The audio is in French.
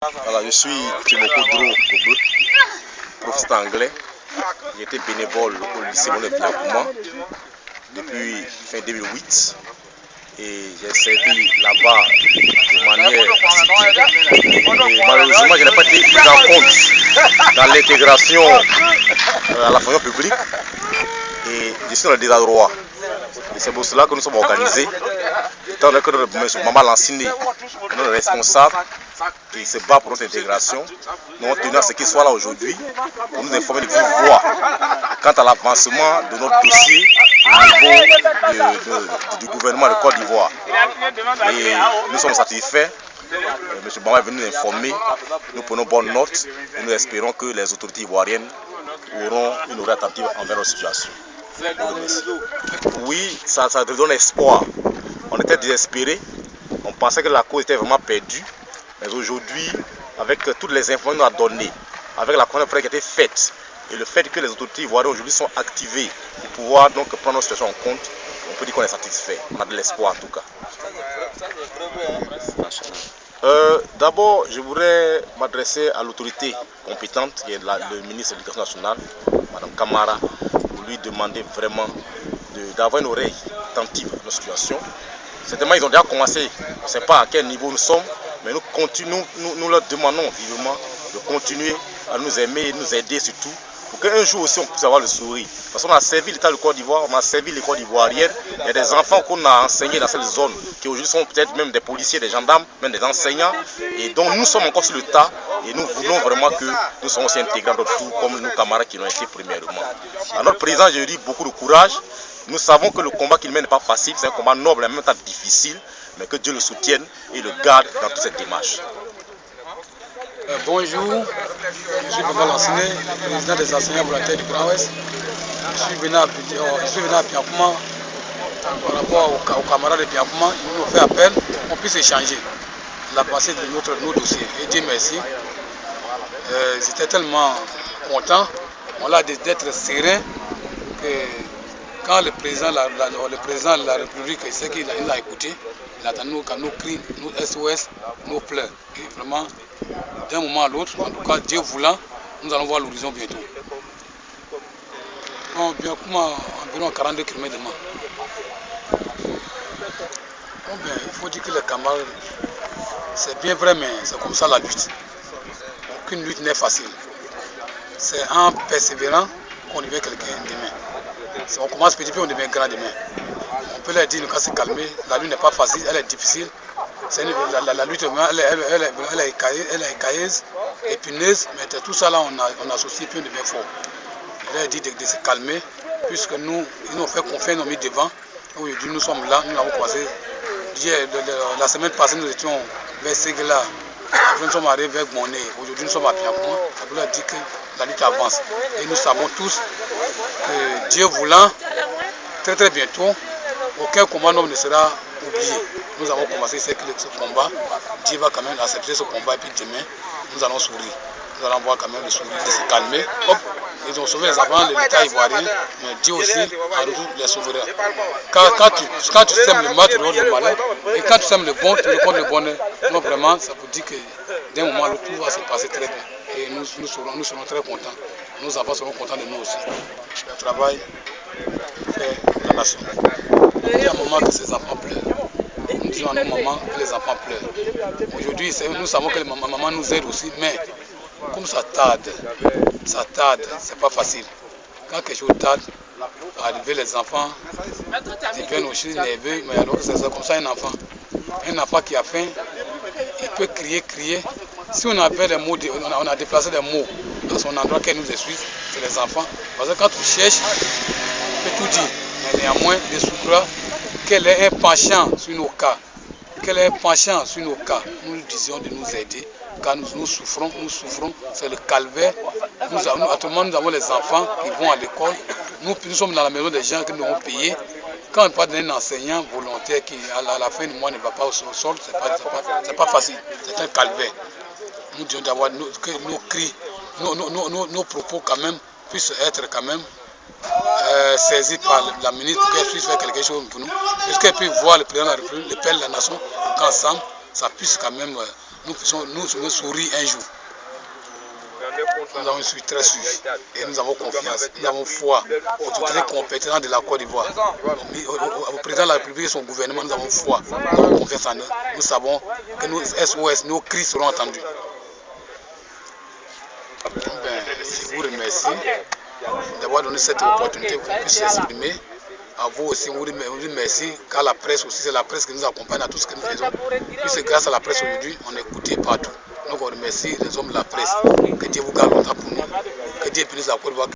Voilà, je suis Timoko Dro Kobe, professeur anglais. J'ai été bénévole au lycée de Biakouma depuis fin 2008 et j'ai servi là-bas de manière assidue. Et malheureusement, je n'ai pas été pris en compte dans l'intégration à la fonction publique et je suis dans le désarroi. Et c'est pour cela que nous sommes organisés. Étant donné que M. Maman Lansine est notre responsable qui se bat pour notre intégration, nous avons tenu à ce qu'il soit là aujourd'hui pour nous informer de vive voix quant à l'avancement de notre dossier au niveau du gouvernement de Côte d'Ivoire. Et nous sommes satisfaits. M. Maman est venu nous informer, nous prenons bonne note et nous espérons que les autorités ivoiriennes auront une oreille attentive envers notre situation. Oui, ça donne espoir. On était désespérés, on pensait que la cause était vraiment perdue, mais aujourd'hui, avec toutes les informations qu'on a données, avec la conférence qui a été faite, et le fait que les autorités ivoiriennes aujourd'hui sont activées pour pouvoir donc prendre notre situation en compte, on peut dire qu'on est satisfait, on a de l'espoir en tout cas. D'abord, je voudrais m'adresser à l'autorité compétente, qui est le ministre de l'Éducation nationale, Mme Camara, pour lui demander vraiment d'avoir une oreille attentive à notre situation. Certainement, ils ont déjà commencé, on ne sait pas à quel niveau nous sommes, mais nous leur demandons vivement de continuer à nous aimer et nous aider surtout, pour qu'un jour aussi on puisse avoir le sourire. Parce qu'on a servi l'État de Côte d'Ivoire, on a servi l'école ivoirienne, il y a des enfants qu'on a enseignés dans cette zone, qui aujourd'hui sont peut-être même des policiers, des gendarmes, même des enseignants, et donc nous sommes encore sur le tas, et nous voulons vraiment que nous soyons aussi intégrés dans notre tour, comme nos camarades qui l'ont été premièrement. À notre président, je dis beaucoup de courage. Nous savons que le combat qu'il mène n'est pas facile, c'est un combat noble et en même temps difficile, mais que Dieu le soutienne et le garde dans toute cette démarche. Bonjour, je suis Maman Lansine, le président des enseignants volontaires du Grand Ouest. Je suis venu à Biakouma par rapport aux camarades de Biakouma. Ils nous ont fait appel pour qu'on puisse échanger la passée de nos dossiers. Et Dieu merci. Ils étaient tellement contents, on a d'être serein que quand le président de la République, il sait qu'il a écouté, il attend qu'à nos cris, nos SOS, nos pleurs. Et vraiment, d'un moment à l'autre, en tout cas, Dieu voulant, nous allons voir l'horizon bientôt. Environ 42 km de Mans. Il faut dire que les camarades, c'est bien vrai, mais c'est comme ça la lutte. Aucune lutte n'est facile. C'est en persévérant qu'on devient quelqu'un demain. On commence petit peu, on devient grand demain. On peut leur dire qu'à se calmer, la lutte n'est pas facile, elle est difficile. La lutte, elle est écailleuse, épineuse, mais tout ça là, on associe puis on devient fort. Je leur dit de se calmer, puisque nous, ils nous ont fait confiance, ils nous ont mis devant. Aujourd'hui, nous sommes là, nous l'avons croisé. La semaine passée, nous étions vers Ségla. Nous sommes arrivés vers Moné. Aujourd'hui, nous sommes à Biakouma. Ça veut dire que la lutte avance. Et nous savons tous que Dieu voulant, très très bientôt, aucun combat ne sera oublié. Nous avons commencé ce combat. Dieu va quand même accepter ce combat et puis demain, nous allons sourire. Nous allons voir quand même le sourire, de se calmer. Hop, ils ont sauvé les enfants de l'État ivoirien, mais Dieu aussi en retour les sauvera. Quand tu sèmes le mal, tu récoltes le malheur. Et quand tu sèmes le bon, tu récoltes le bonheur. Donc vraiment, ça veut dire que d'un moment à l'autre, tout va se passer très bien. Et nous serons très contents. Nos enfants seront contents de nous aussi. Le travail fait la nation. Il y a un moment que ces enfants pleurent. Nous disons à nos mamans que les enfants pleurent. Aujourd'hui, nous savons que les mamans nous aident aussi, mais comme ça tarde, c'est pas facile. Quand quelque chose tarde, à arriver les enfants deviennent aussi nerveux, mais alors que c'est comme ça un enfant qui a faim, il peut crier. Si on avait les mots, on a déplacé des mots à son endroit qu'elle nous explique, c'est les enfants. Parce que quand tu cherches, tu peux tout dire. Mais néanmoins, les soukras, quel est un penchant sur nos cas. Nous disions de nous aider. Quand nous souffrons, c'est le calvaire. Actuellement, nous avons les enfants qui vont à l'école. Nous sommes dans la maison des gens qui nous ont payé. Quand on parle d'un enseignant volontaire qui, à la fin du mois, ne va pas au sol, c'est pas facile. C'est un calvaire. Nous disons d'avoir que nos cris, nos propos quand même puissent être quand même saisis par la ministre pour qu'elle puisse faire quelque chose pour nous. Est-ce qu'elle peut voir le président de la République, le père de la nation, pour qu'ensemble, ça puisse quand même nous serons souris un jour. Je suis très sûr et nous avons confiance, nous avons foi aux autorités compétentes de la Côte d'Ivoire, au président de la République et son gouvernement. Nous avons foi, nous avons confiance en eux. Nous savons que nos SOS, nos cris seront entendus. Je vous remercie d'avoir donné cette opportunité pour qu'on puisse s'exprimer. À vous aussi, vous remercie, car la presse aussi, c'est la presse qui nous accompagne à tout ce que nous faisons. Puisque grâce à la presse aujourd'hui, on est écouté partout. Donc on remercie les hommes de la presse. Que Dieu vous garde longtemps pour nous. Que Dieu bénisse la Côte d'Ivoire.